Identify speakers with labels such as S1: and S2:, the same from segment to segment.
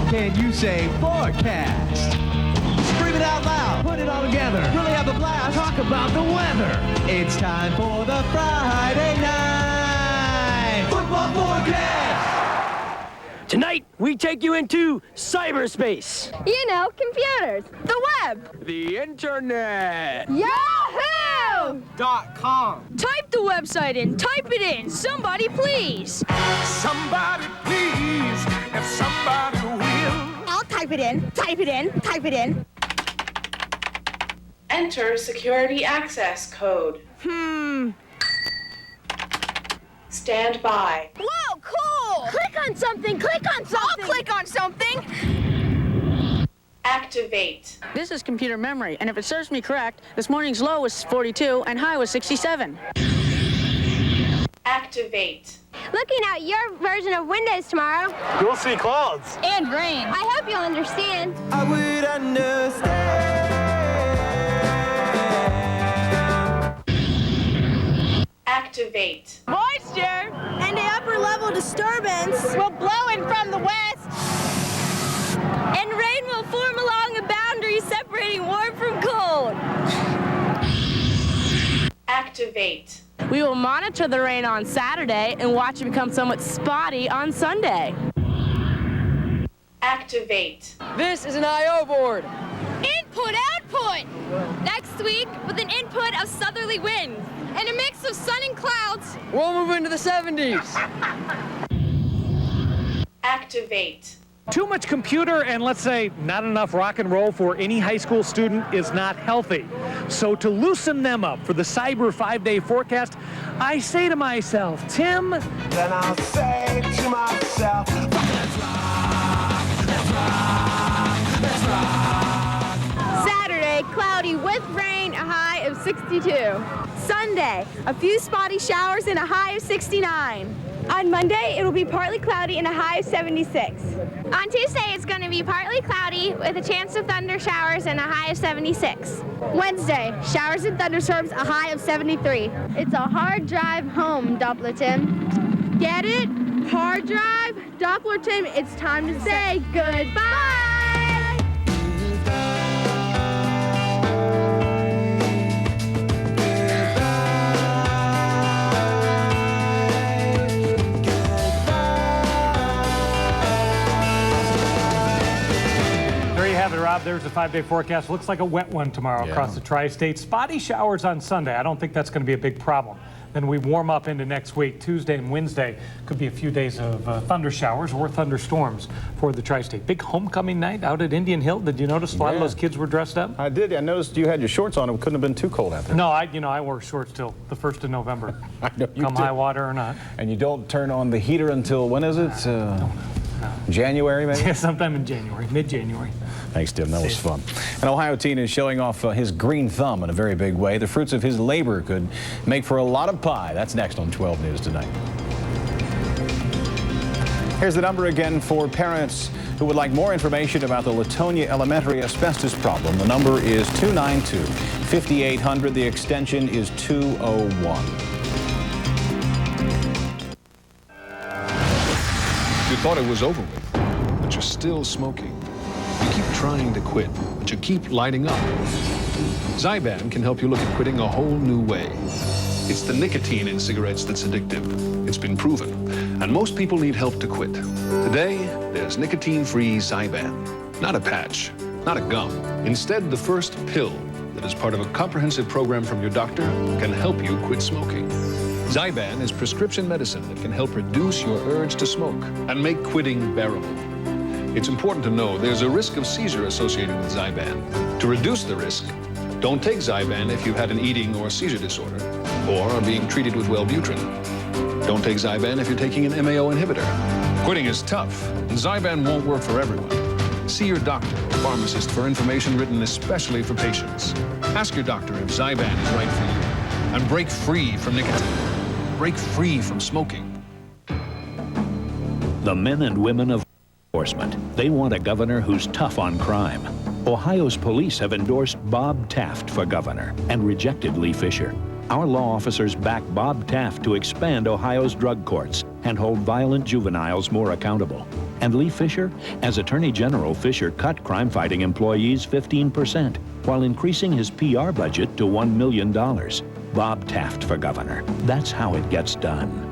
S1: Can you say forecast? Scream it out loud. Put it all together. Really have a blast. Talk about the weather. It's time for the Friday Night Football Forecast.
S2: Tonight, we take you into cyberspace.
S3: You know, computers, the web,
S2: The internet.
S3: Yahoo!
S2: .com.
S3: Type the website in, type it in, somebody please.
S4: Somebody please, if somebody will.
S3: I'll type it in, type it in, type it in.
S5: Enter security access code. Stand by.
S3: Whoa, cool! Click on something, click on something! I'll click on something!
S5: Activate.
S6: This is computer memory, and if it serves me correct, this morning's low was 42 and high was 67.
S5: Activate.
S3: Looking at your version of Windows tomorrow.
S7: You'll see clouds.
S3: And rain. I hope you'll understand.
S1: I would understand.
S5: Activate.
S3: Moisture and an upper level disturbance will blow in from the west. And rain will form along a boundary separating warm from cold.
S5: Activate.
S6: We will monitor the rain on Saturday and watch it become somewhat spotty on Sunday.
S5: Activate.
S2: This is an I.O. board.
S3: Input, output. Next week, with an input of southerly winds and a mix of sun and clouds.
S2: We'll move into the 70s.
S5: Activate.
S7: Too much computer and, let's say, not enough rock and roll for any high school student is not healthy. So to loosen them up for the Cyber 5-day forecast, I say to myself, Tim,
S4: Then I'll say to myself, let's rock, let's rock, let's rock.
S3: Saturday, cloudy with rain, a high of 62. Sunday, a few spotty showers and a high of 69. On Monday, it will be partly cloudy and a high of 76. On Tuesday, it's going to be partly cloudy with a chance of thunder showers and a high of 76. Wednesday, showers and thunderstorms, a high of 73. It's a hard drive home, Doppler Tim. Get it? Hard drive? Doppler Tim, it's time to say goodbye.
S7: Rob, there's a 5-day forecast. Looks like a wet one tomorrow across the tri-state. Spotty showers on Sunday. I don't think that's going to be a big problem. Then we warm up into next week. Tuesday and Wednesday could be a few days of thunder showers or thunderstorms for the tri-state. Big homecoming night out at Indian Hill. Did you notice a lot of those kids were dressed up?
S8: I did. I noticed you had your shorts on. It couldn't have been too cold out there.
S7: No, I wore shorts till the 1st of November.
S8: I know you
S7: Come
S8: did.
S7: high water or not.
S8: And you don't turn on the heater until, when is it?
S7: No.
S8: January, maybe?
S7: Yeah, sometime in January, mid-January.
S8: Thanks, Tim. That was fun. An Ohio teen is showing off his green thumb in a very big way. The fruits of his labor could make for a lot of pie. That's next on 12 News Tonight. Here's the number again for parents who would like more information about the Latonia Elementary asbestos problem. The number is 292-5800. The extension is 201.
S9: You thought it was over with, but you're still smoking. You keep trying to quit, but you keep lighting up. Zyban can help you look at quitting a whole new way. It's the nicotine in cigarettes that's addictive. It's been proven, and most people need help to quit. Today, there's nicotine-free Zyban. Not a patch, not a gum. Instead, the first pill that is part of a comprehensive program from your doctor can help you quit smoking. Zyban is prescription medicine that can help reduce your urge to smoke and make quitting bearable. It's important to know there's a risk of seizure associated with Zyban. To reduce the risk, don't take Zyban if you've had an eating or seizure disorder or are being treated with Wellbutrin. Don't take Zyban if you're taking an MAO inhibitor. Quitting is tough, and Zyban won't work for everyone. See your doctor or pharmacist for information written especially for patients. Ask your doctor if Zyban is right for you, and break free from nicotine. Break free from smoking.
S10: The men and women of enforcement, they want a governor who's tough on crime. Ohio's police have endorsed Bob Taft for governor and rejected Lee Fisher. Our law officers back Bob Taft to expand Ohio's drug courts and hold violent juveniles more accountable. And And Lee Fisher? As Attorney General, Fisher cut crime-fighting employees 15%, while increasing his PR budget to $1 million. Bob Taft for governor. That's how it gets done.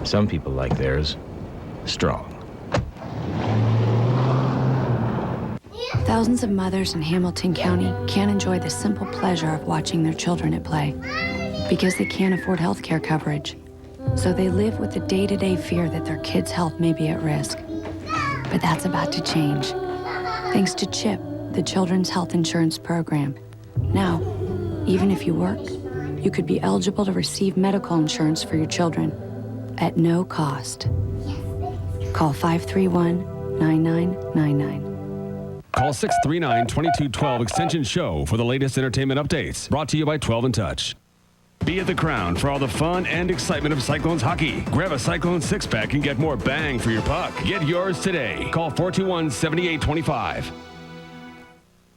S11: Some people like theirs strong.
S12: Thousands of mothers in Hamilton County can't enjoy the simple pleasure of watching their children at play because they can't afford health care coverage. So they live with the day-to-day fear that their kids' health may be at risk. But that's about to change. Thanks to CHIP, the Children's Health Insurance Program. Now, even if you work, you could be eligible to receive medical insurance for your children at no cost. Call 531-9999.
S13: Call 639-2212 extension show for the latest entertainment updates. Brought to you by 12 in Touch. Be at the Crown for all the fun and excitement of Cyclones hockey. Grab a Cyclone six-pack and get more bang for your puck. Get yours today. Call 421-7825.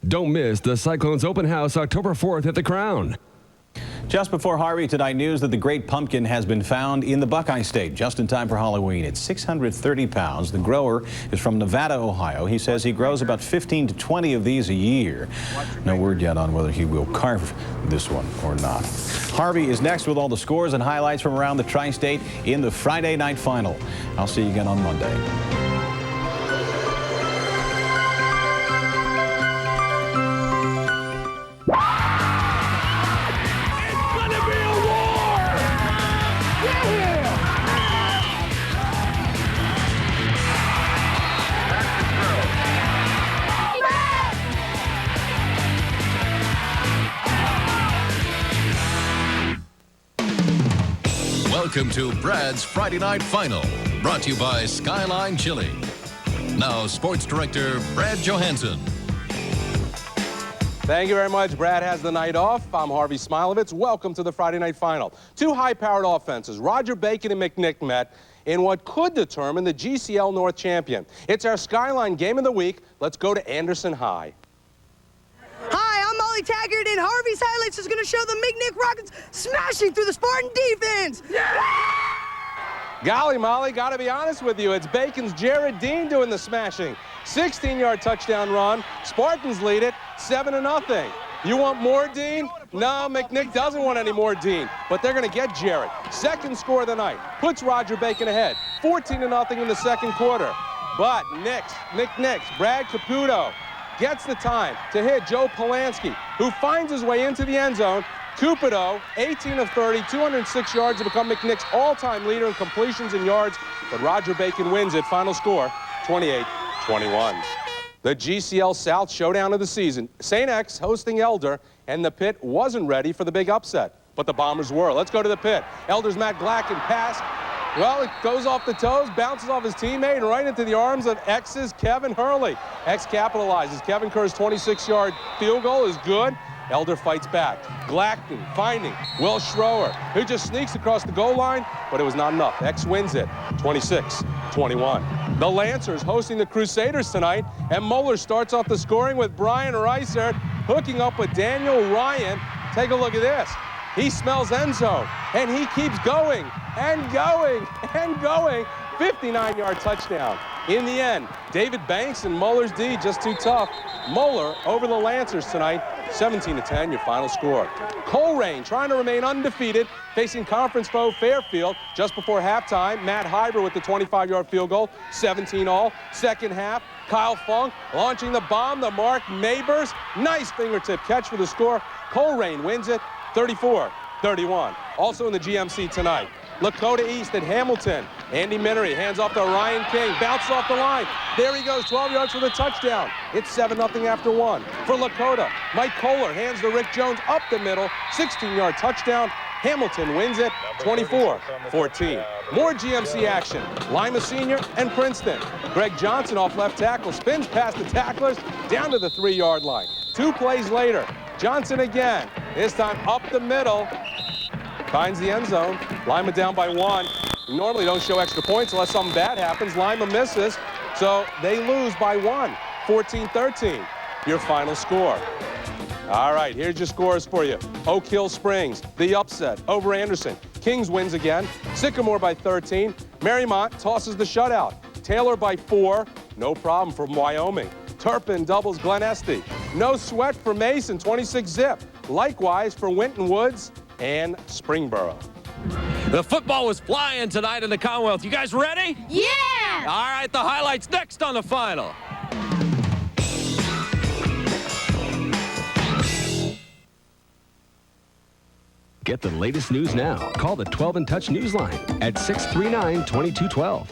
S13: Don't miss the Cyclones open house October 4th at the Crown.
S8: Just before Harvey, tonight news that the Great Pumpkin has been found in the Buckeye State just in time for Halloween. It's 630 pounds. The grower is from Nevada, Ohio. He says he grows about 15 to 20 of these a year. No word yet on whether he will carve this one or not. Harvey is next with all the scores and highlights from around the Tri-State in the Friday night final. I'll see you again on Monday.
S14: Welcome to Brad's Friday Night Final, brought to you by Skyline Chili. Now, Sports Director Brad Johansson.
S15: Thank you very much. Brad has the night off. I'm Harvey Smilovitz. Welcome to the Friday Night Final. Two high-powered offenses, Roger Bacon and McNick, met in what could determine the GCL North champion. It's our Skyline Game of the Week. Let's go to Anderson High.
S16: Hi, I'm Molly Taggart, and Harvey's Highlights is going to show the McNick Rockets smashing through the Spartan defense. Yeah!
S15: Golly, Molly, got to be honest with you. It's Bacon's Jared Dean doing the smashing. 16-yard touchdown run. Spartans lead it 7-0. You want more, Dean? No, McNick doesn't want any more, Dean. But they're going to get Jared. Second score of the night. Puts Roger Bacon ahead. 14-0 in the second quarter. But McNick's Brad Caputo gets the time to hit Joe Polanski, who finds his way into the end zone. Cupido, 18 of 30, 206 yards to become McNick's all-time leader in completions and yards, but Roger Bacon wins it. Final score, 28-21. The GCL South showdown of the season. St. X hosting Elder, and the Pit wasn't ready for the big upset, but the Bombers were. Let's go to the Pit. Elder's Matt Glacken pass. Well, it goes off the toes, bounces off his teammate, and right into the arms of X's Kevin Hurley. X capitalizes. Kevin Kerr's 26-yard field goal is good. Elder fights back. Glacken finding Will Schroer, who just sneaks across the goal line, but it was not enough. X wins it, 26-21. The Lancers hosting the Crusaders tonight, and Moeller starts off the scoring with Brian Reisert hooking up with Daniel Ryan. Take a look at this. He smells end zone, and he keeps going and going and going. 59-yard touchdown. In the end, David Banks and Moeller's D just too tough. Moeller over the Lancers tonight, 17-10, your final score. Coleraine trying to remain undefeated, facing conference foe Fairfield. Just before halftime, Matt Hyber with the 25-yard field goal, 17-all. Second half, Kyle Funk launching the bomb to Mark Mabers. Nice fingertip catch for the score. Coleraine wins it, 34-31. Also in the GMC tonight, Lakota East at Hamilton. Andy Minery hands off to Ryan King, bounces off the line. There he goes, 12 yards for the touchdown. It's 7-0 after one. For Lakota, Mike Kohler hands to Rick Jones up the middle, 16-yard touchdown. Hamilton wins it, 24-14. More GMC action. Lima Senior and Princeton. Greg Johnson off left tackle, spins past the tacklers, down to the 3-yard line. 2 plays later. Johnson again. This time up the middle. Finds the end zone. Lima down by 1. We normally don't show extra points unless something bad happens. Lima misses, so they lose by 1. 14-13, your final score. All right, here's your scores for you. Oak Hill Springs, the upset over Anderson. Kings wins again. Sycamore by 13. Marymount tosses the shutout. Taylor by 4. No problem from Wyoming. Turpin doubles Glen Estee. No sweat for Mason, 26-zip. Likewise for Winton Woods and Springboro.
S17: The football was flying tonight in the Commonwealth. You guys ready?
S3: Yeah!
S17: All right, the highlights next on the final.
S13: Get the latest news now. Call the 12 in Touch Newsline at 639-2212.